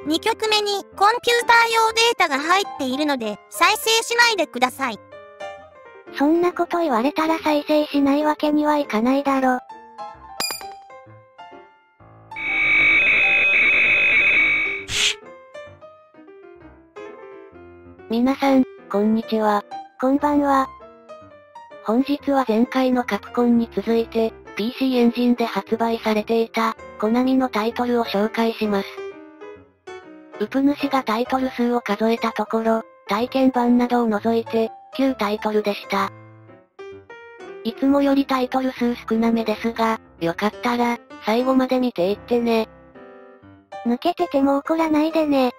2曲目にコンピューター用データが入っているので再生しないでください。そんなこと言われたら再生しないわけにはいかないだろ。皆さん、こんにちは。こんばんは。本日は前回のカプコンに続いて、PC エンジンで発売されていた、コナミのタイトルを紹介します。ウプ主がタイトル数を数えたところ、体験版などを除いて、9タイトルでした。いつもよりタイトル数少なめですが、よかったら、最後まで見ていってね。抜けてても怒らないでね。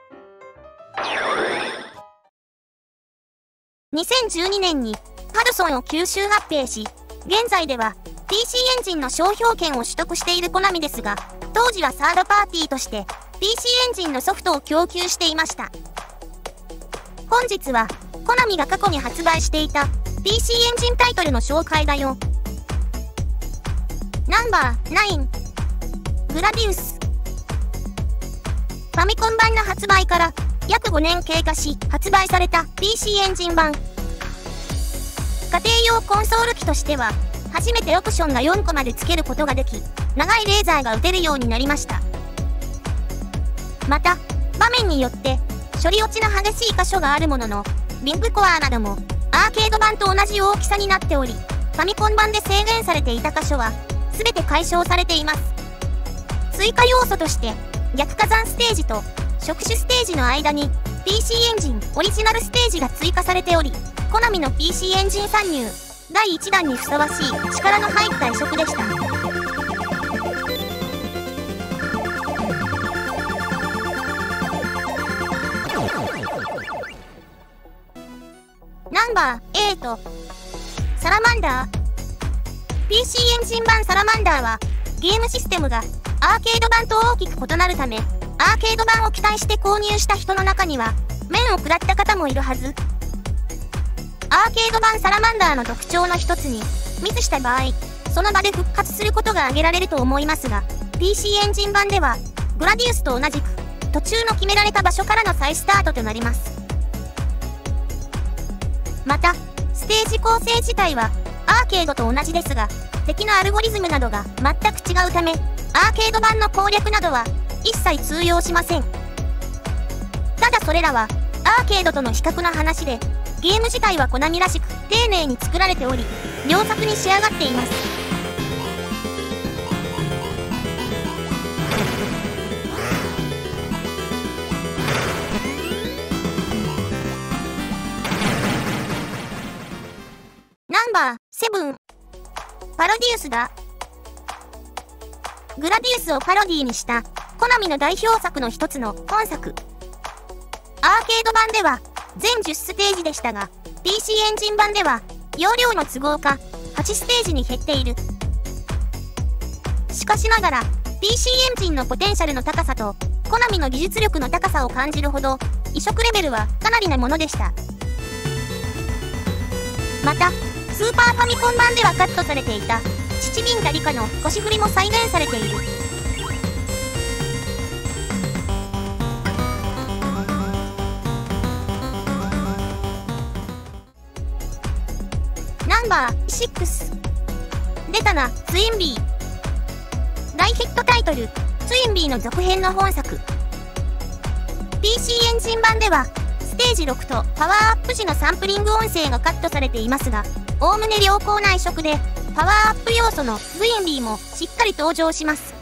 2012年に、ハドソンを吸収合併し、現在では、PC エンジンの商標権を取得しているコナミですが、当時はサードパーティーとして、PC エンジンのソフトを供給していました。本日は、コナミが過去に発売していた PC エンジンタイトルの紹介だよ。ナンバー9、グラディウス。ファミコン版の発売から約5年経過し発売された PC エンジン版。家庭用コンソール機としては、初めてオプションが4個まで付けることができ、長いレーザーが撃てるようになりました。また、場面によって、処理落ちの激しい箇所があるものの、ビッグコアなども、アーケード版と同じ大きさになっており、ファミコン版で制限されていた箇所は、すべて解消されています。追加要素として、逆火山ステージと、触手ステージの間に、PC エンジンオリジナルステージが追加されており、コナミの PC エンジン参入、第1弾にふさわしい力の入った移植でした。ナンバー8、サラマンダー。PC エンジン版サラマンダーは、ゲームシステムがアーケード版と大きく異なるため、アーケード版を期待して購入した人の中には、面を食らった方もいるはず。アーケード版サラマンダーの特徴の一つに、ミスした場合、その場で復活することが挙げられると思いますが、PC エンジン版では、グラディウスと同じく、途中の決められた場所からの再スタートとなります。また、ステージ構成自体は、アーケードと同じですが、敵のアルゴリズムなどが全く違うため、アーケード版の攻略などは、一切通用しません。ただそれらは、アーケードとの比較の話で、ゲーム自体はコナミらしく丁寧に作られており、良作に仕上がっています。ナンバー7、パロディウスだ。グラディウスをパロディにしたコナミの代表作の一つの本作。アーケード版では全10ステージでしたが、PC エンジン版では容量の都合か8ステージに減っている。しかしながら PC エンジンのポテンシャルの高さとコナミの技術力の高さを感じるほど移植レベルはかなりなものでした。またスーパーファミコン版ではカットされていた父ビンタリカの腰振りも再現されている。ナンバー6、出たな、ツインビー。大ヒットタイトル、ツインビーの続編の本作。PC エンジン版では、ステージ6とパワーアップ時のサンプリング音声がカットされていますが、おおむね良好な移植で、パワーアップ要素のツインビーもしっかり登場します。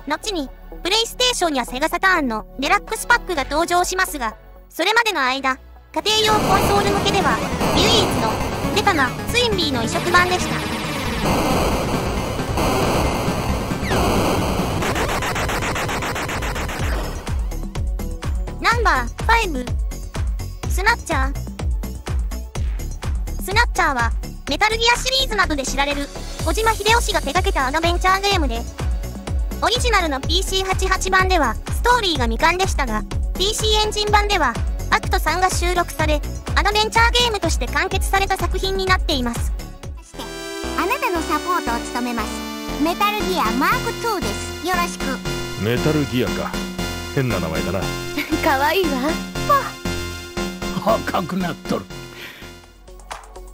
後に、プレイステーションやセガサターンのデラックスパックが登場しますが、それまでの間、家庭用コンソール向けでは、唯一の出たなツインビーの移植版でした。ナンバー5、スナッチャー。スナッチャーは、メタルギアシリーズなどで知られる、小島秀夫氏が手掛けたアドベンチャーゲームで、オリジナルの PC88 版では、ストーリーが未完でしたが、PC エンジン版では、アクト3が収録され、アドベンチャーゲームとして完結された作品になっています。あなたのサポートを務めます。メタルギアマーク2です。よろしく。メタルギアか。変な名前だな。可愛いわ。赤くなっとる。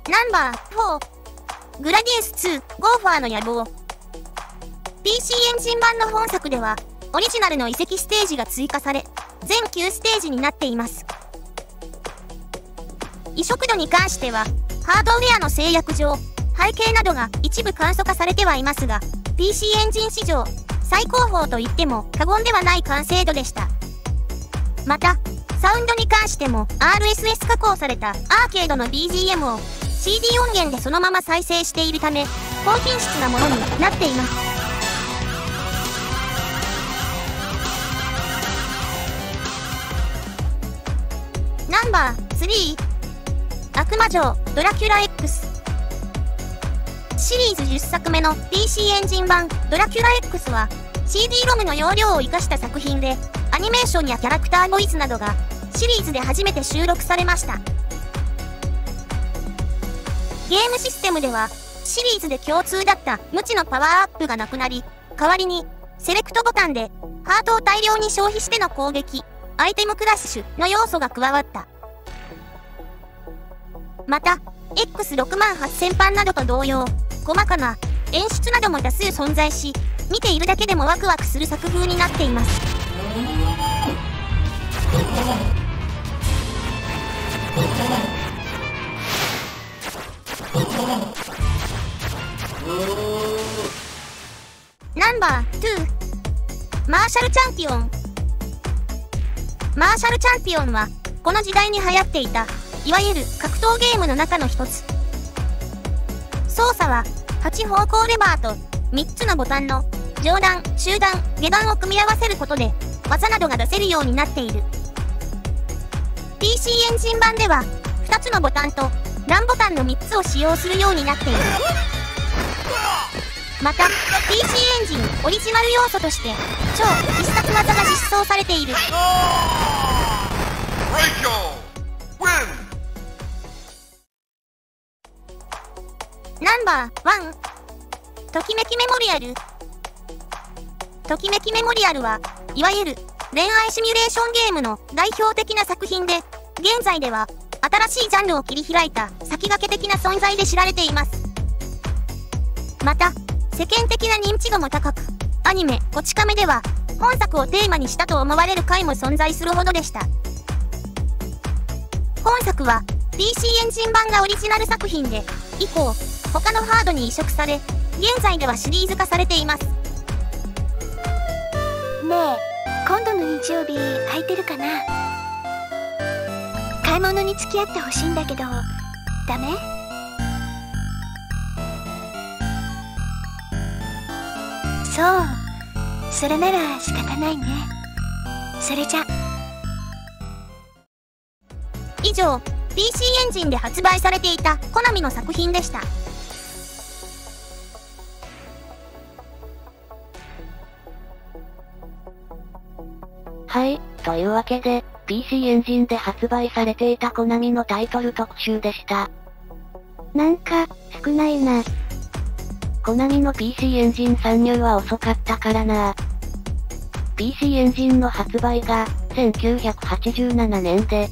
ナンバー4、グラディウス2、ゴーファーの野望。PC エンジン版の本作では、オリジナルの遺跡ステージが追加され、全9ステージになっています。移植度に関しては、ハードウェアの制約上、背景などが一部簡素化されてはいますが、PC エンジン史上、最高峰と言っても過言ではない完成度でした。また、サウンドに関しても RSS 加工されたアーケードの BGM を CD 音源でそのまま再生しているため、高品質なものになっています。ナンバー3、悪魔城ドラキュラ X。シリーズ10作目の PC エンジン版ドラキュラ X は CD-ROM の容量を生かした作品で、アニメーションやキャラクターボイスなどがシリーズで初めて収録されました。ゲームシステムではシリーズで共通だった無知のパワーアップがなくなり、代わりにセレクトボタンでハートを大量に消費しての攻撃、アイテムクラッシュの要素が加わった。また X68000 版などと同様、細かな演出なども多数存在し、見ているだけでもワクワクする作風になっています。ナンバー2、マーシャルチャンピオン。マーシャルチャンピオンはこの時代に流行っていたいわゆる格闘ゲームの中の一つ。操作は8方向レバーと3つのボタンの上段、中段、下段を組み合わせることで技などが出せるようになっている。PC エンジン版では2つのボタンとランボタンの3つを使用するようになっている。また PC エンジンオリジナル要素として超必殺技が実装されている。ナンバー1、ときめきメモリアル。ときめきメモリアルはいわゆる恋愛シミュレーションゲームの代表的な作品で、現在では新しいジャンルを切り開いた先駆け的な存在で知られています。また世間的な認知度も高く、アニメこち亀では本作をテーマにしたと思われる回も存在するほどでした。本作は PC エンジン版がオリジナル作品で、以降他のハードに移植され、現在ではシリーズ化されています。ねえ、今度の日曜日空いてるかな？買い物に付き合ってほしいんだけど、ダメ？そう、それなら仕方ないね。それじゃ。以上、PC エンジンで発売されていたコナミの作品でした。はい、というわけで、PC エンジンで発売されていたコナミのタイトル特集でした。なんか、少ないな。コナミの PC エンジン参入は遅かったからな。PC エンジンの発売が1987年で、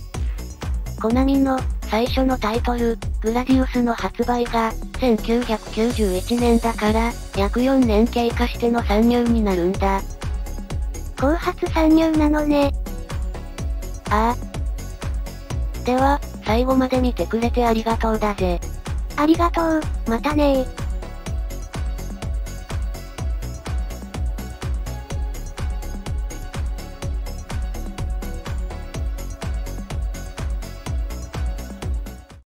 コナミの最初のタイトル、グラディウスの発売が1991年だから、約4年経過しての参入になるんだ。後発参入なのね。ああ。では、最後まで見てくれてありがとうだぜ。ありがとう、またねー。